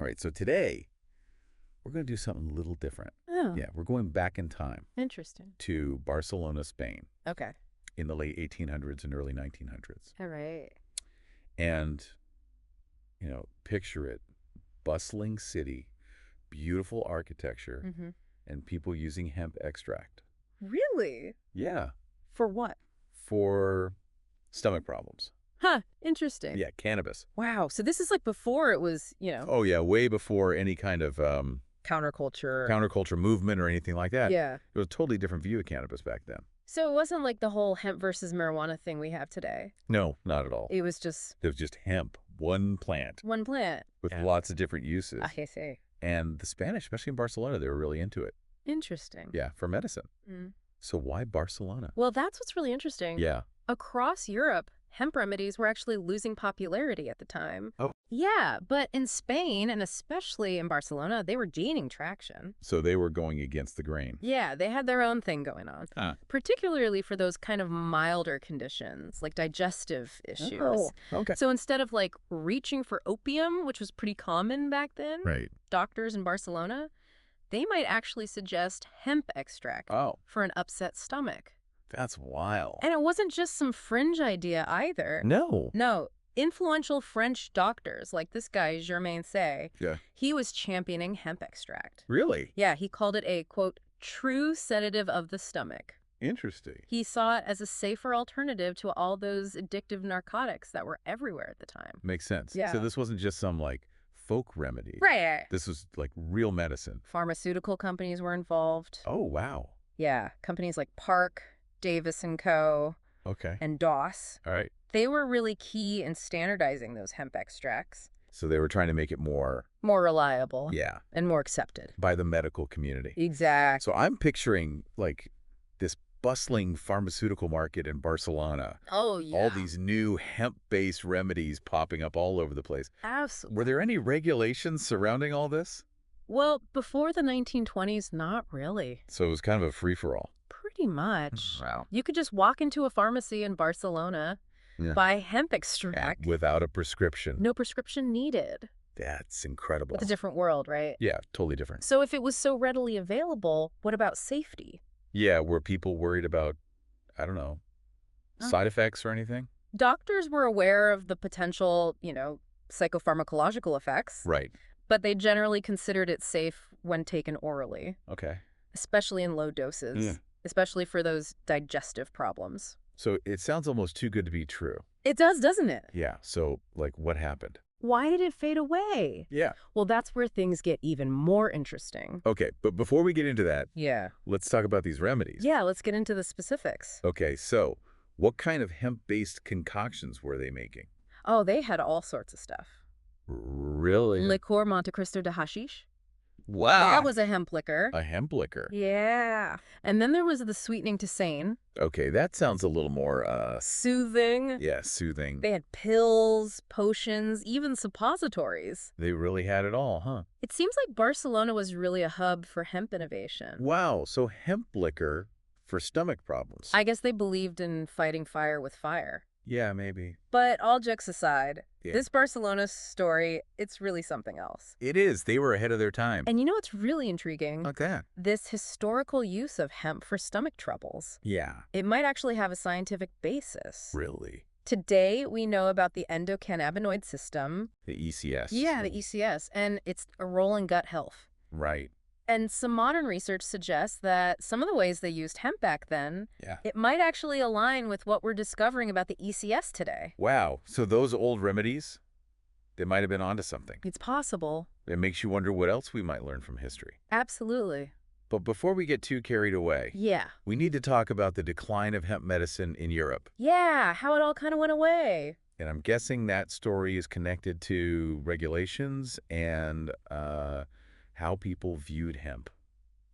All right, so today we're going to do something a little different. Oh, Yeah, we're going back in time interesting. to Barcelona, Spain Okay. in the late 1800s and early 1900s. All right. And, picture it, bustling city, beautiful architecture, Mm-hmm. and people using hemp extract. Really? Yeah, For what? for stomach problems. Huh. Interesting. Yeah, cannabis. Wow. So this is like before it was, Oh, yeah, way before any kind of counterculture. counterculture movement or anything like that. Yeah. It was a totally different view of cannabis back then. So it wasn't like the whole hemp versus marijuana thing we have today. No, not at all. It was just It was just hemp, one plant one plant. with lots of different uses. I see. And the Spanish, especially in Barcelona, they were really into it. Interesting. Yeah, for medicine. Mm. So why Barcelona? Well, that's what's really interesting. Yeah. Across Europe, hemp remedies were actually losing popularity at the time. Oh. Yeah, but in Spain, and especially in Barcelona, they were gaining traction. So they were going against the grain. Yeah, they had their own thing going on, Huh. particularly for those kind of milder conditions, like digestive issues. Oh, okay. So instead of like reaching for opium, which was pretty common back then, Right. doctors in Barcelona, they might actually suggest hemp extract Oh, for an upset stomach. that's wild. And it wasn't just some fringe idea either. No. No, influential French doctors like this guy, Germain Say, Yeah. he was championing hemp extract. Really? Yeah, he called it a, quote, true sedative of the stomach. Interesting. He saw it as a safer alternative to all those addictive narcotics that were everywhere at the time. Makes sense. Yeah. So this wasn't just some folk remedy. Right. This was real medicine. Pharmaceutical companies were involved. Oh, wow. Yeah, companies like Park, Davis & Co., Okay. and Doss. All right. They were really key in standardizing those hemp extracts. So they were trying to make it more, More reliable. yeah, And more accepted. by the medical community. Exactly. So I'm picturing this bustling pharmaceutical market in Barcelona. Oh, yeah. All these new hemp-based remedies popping up all over the place. Absolutely. Were there any regulations surrounding all this? Well, before the 1920s, not really. So it was kind of a free-for-all. Pretty much. Wow. You could just walk into a pharmacy in Barcelona, Yeah. buy hemp extract. Without a prescription. No prescription needed. That's incredible. It's a different world, right? Yeah, totally different. So if it was so readily available, what about safety? Yeah, were people worried about, I don't know, side effects or anything? Doctors were aware of the potential, psychopharmacological effects, Right. but they generally considered it safe when taken orally, Okay. especially in low doses, Yeah. especially for those digestive problems. So it sounds almost too good to be true. It does, doesn't it? Yeah. So, what happened? Why did it fade away? Yeah. Well, that's where things get even more interesting. Okay, but before we get into that, Yeah. let's talk about these remedies. Yeah, let's get into the specifics. Okay, so what kind of hemp-based concoctions were they making? Oh, they had all sorts of stuff. Really? Liqueur Monte Cristo de hashish. Wow. That was a hemp liquor. A hemp liquor. Yeah. And then there was the sweetening tisane. Okay, that sounds a little more, Soothing. yeah, soothing. They had pills, potions, even suppositories. They really had it all, huh? It seems like Barcelona was really a hub for hemp innovation. Wow, so hemp liquor for stomach problems. I guess they believed in fighting fire with fire. Yeah, maybe. But all jokes aside, Yeah. this Barcelona story, it's really something else. It is. They were ahead of their time. And you know what's really intriguing? Like that. This historical use of hemp for stomach troubles. Yeah. It might actually have a scientific basis. Really? Today, we know about the endocannabinoid system. The ECS. Yeah, the ECS, and its a role in gut health. Right. And some modern research suggests that some of the ways they used hemp back then, Yeah. it might actually align with what we're discovering about the ECS today. Wow. So those old remedies, they might have been onto something. It's possible. It makes you wonder what else we might learn from history. Absolutely. But before we get too carried away, Yeah. we need to talk about the decline of hemp medicine in Europe. Yeah, how it all kind of went away. And I'm guessing that story is connected to regulations and how people viewed hemp.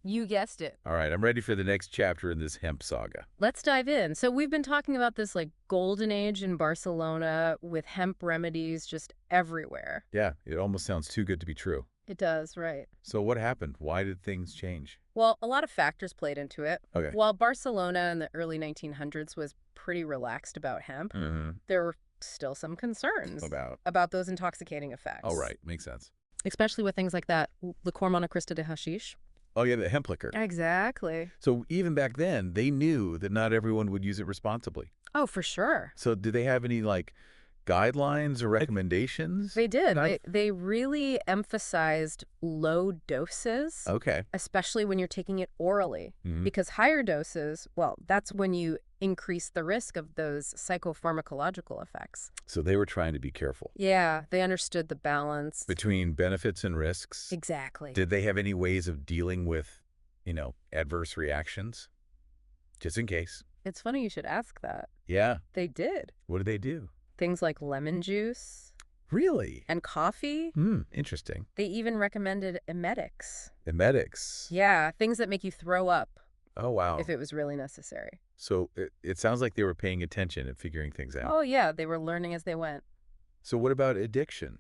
You guessed it. All right, I'm ready for the next chapter in this hemp saga. Let's dive in. So we've been talking about this golden age in Barcelona with hemp remedies just everywhere. Yeah, it almost sounds too good to be true. It does, right. So what happened? Why did things change? Well, a lot of factors played into it. Okay. While Barcelona in the early 1900s was pretty relaxed about hemp, Mm-hmm. there were still some concerns About? about those intoxicating effects. Oh, right. Makes sense. Especially with things like that liqueur monocrista de hashish. Oh, yeah, the hemp liquor. Exactly. So even back then, they knew that not everyone would use it responsibly. Oh, for sure. So did they have any, like, guidelines or recommendations? They did. They really emphasized low doses, Okay. especially when you're taking it orally, because higher doses, well, that's when you increase the risk of those psychopharmacological effects. So they were trying to be careful. Yeah, they understood the balance. Between benefits and risks. Exactly. Did they have any ways of dealing with, adverse reactions? Just in case. It's funny you should ask that. Yeah. They did. What did they do? Things like lemon juice. Really? And coffee. Interesting. They even recommended emetics. Emetics? Yeah, things that make you throw up. Oh, wow. If it was really necessary. So it sounds like they were paying attention and figuring things out. Oh, yeah, they were learning as they went. So what about addiction?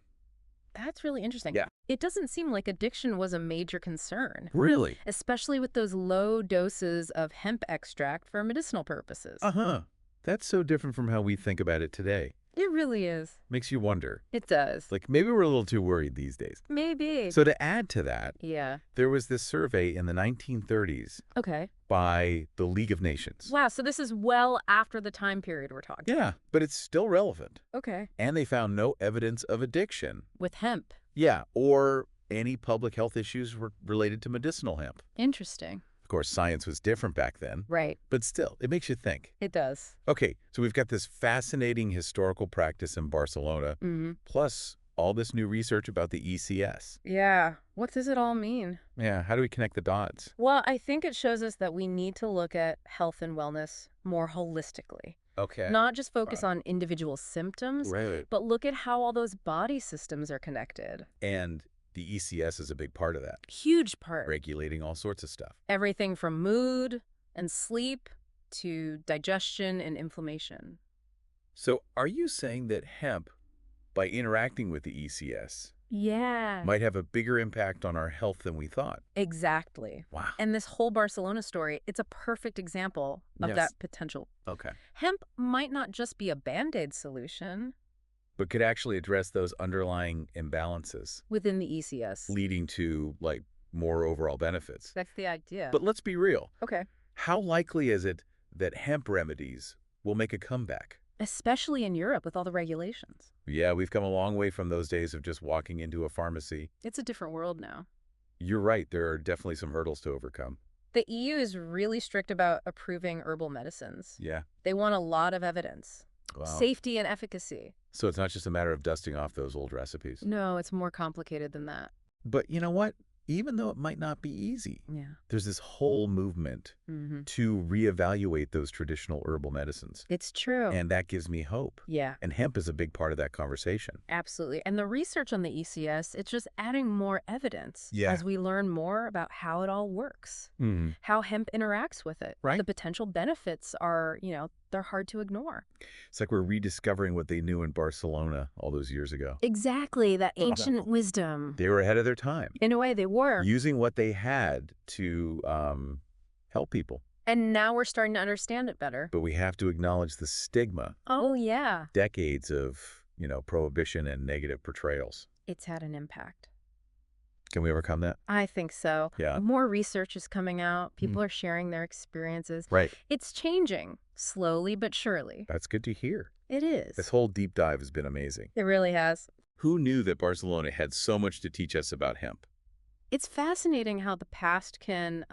That's really interesting. Yeah. It doesn't seem like addiction was a major concern. Really? Especially with those low doses of hemp extract for medicinal purposes. Uh-huh. That's so different from how we think about it today. It really is. Makes you wonder. It does. Like, maybe we're a little too worried these days. Maybe. So to add to that, yeah, there was this survey in the 1930s okay. by the League of Nations. Wow, so this is well after the time period we're talking. Yeah, but it's still relevant. Okay. And they found no evidence of addiction. With hemp. Yeah, or any public health issues related to medicinal hemp. Interesting. Of course, science was different back then. Right. But still, it makes you think. It does. Okay, so we've got this fascinating historical practice in Barcelona, plus all this new research about the ECS. Yeah. What does it all mean? Yeah, how do we connect the dots? Well, I think it shows us that we need to look at health and wellness more holistically. Okay. Not just focus on individual symptoms, Right. but look at how all those body systems are connected. And the ECS is a big part of that. Huge part. Regulating all sorts of stuff. Everything from mood and sleep to digestion and inflammation. So are you saying that hemp, by interacting with the ECS, Yeah. might have a bigger impact on our health than we thought? Exactly. Wow. And this whole Barcelona story, it's a perfect example of Yes. that potential. Okay. Hemp might not just be a Band-Aid solution But could actually address those underlying imbalances, within the ECS. leading to, like, more overall benefits. That's the idea. But let's be real. Okay. How likely is it that hemp remedies will make a comeback? Especially in Europe with all the regulations. Yeah, we've come a long way from those days of just walking into a pharmacy. It's a different world now. You're right. There are definitely some hurdles to overcome. The EU is really strict about approving herbal medicines. Yeah. They want a lot of evidence. Wow. Safety and efficacy. So it's not just a matter of dusting off those old recipes. No, it's more complicated than that. But you know what? Even though it might not be easy, Yeah. there's this whole movement to reevaluate those traditional herbal medicines. It's true. And that gives me hope. Yeah, And hemp is a big part of that conversation. absolutely. And the research on the ECS, it's just adding more evidence Yeah. as we learn more about how it all works, how hemp interacts with it. Right. The potential benefits are, they're hard to ignore. It's like we're rediscovering what they knew in Barcelona all those years ago. Exactly, that ancient wisdom. They were ahead of their time, In a way, they were. using what they had to help people. And now we're starting to understand it better. But we have to acknowledge the stigma, Oh, yeah. decades of, prohibition and negative portrayals. It's had an impact. Can we overcome that? I think so. Yeah. More research is coming out. People are sharing their experiences. Right. It's changing, slowly but surely. That's good to hear. It is. This whole deep dive has been amazing. It really has. Who knew that Barcelona had so much to teach us about hemp? It's fascinating how the past can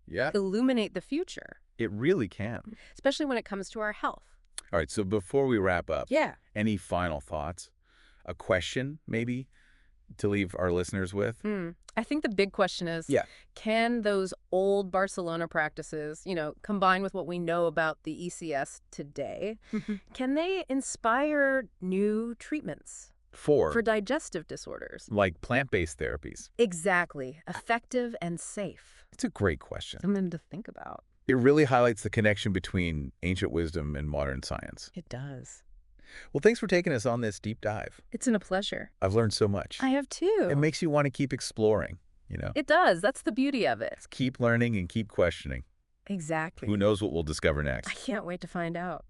Yeah, illuminate the future, it really can. especially when it comes to our health. All right, so before we wrap up, Yeah. any final thoughts? A question, maybe, to leave our listeners with? I think the big question is, Yeah. can those old Barcelona practices, combined with what we know about the ECS today, can they inspire new treatments For, for digestive disorders? like, plant-based therapies? Exactly. Effective and safe. It's a great question. Something to think about. It really highlights the connection between ancient wisdom and modern science. It does. Well, thanks for taking us on this deep dive. It's been a pleasure. I've learned so much. I have too. It makes you want to keep exploring, It does. That's the beauty of it. Keep learning and keep questioning. Exactly. Who knows what we'll discover next? I can't wait to find out.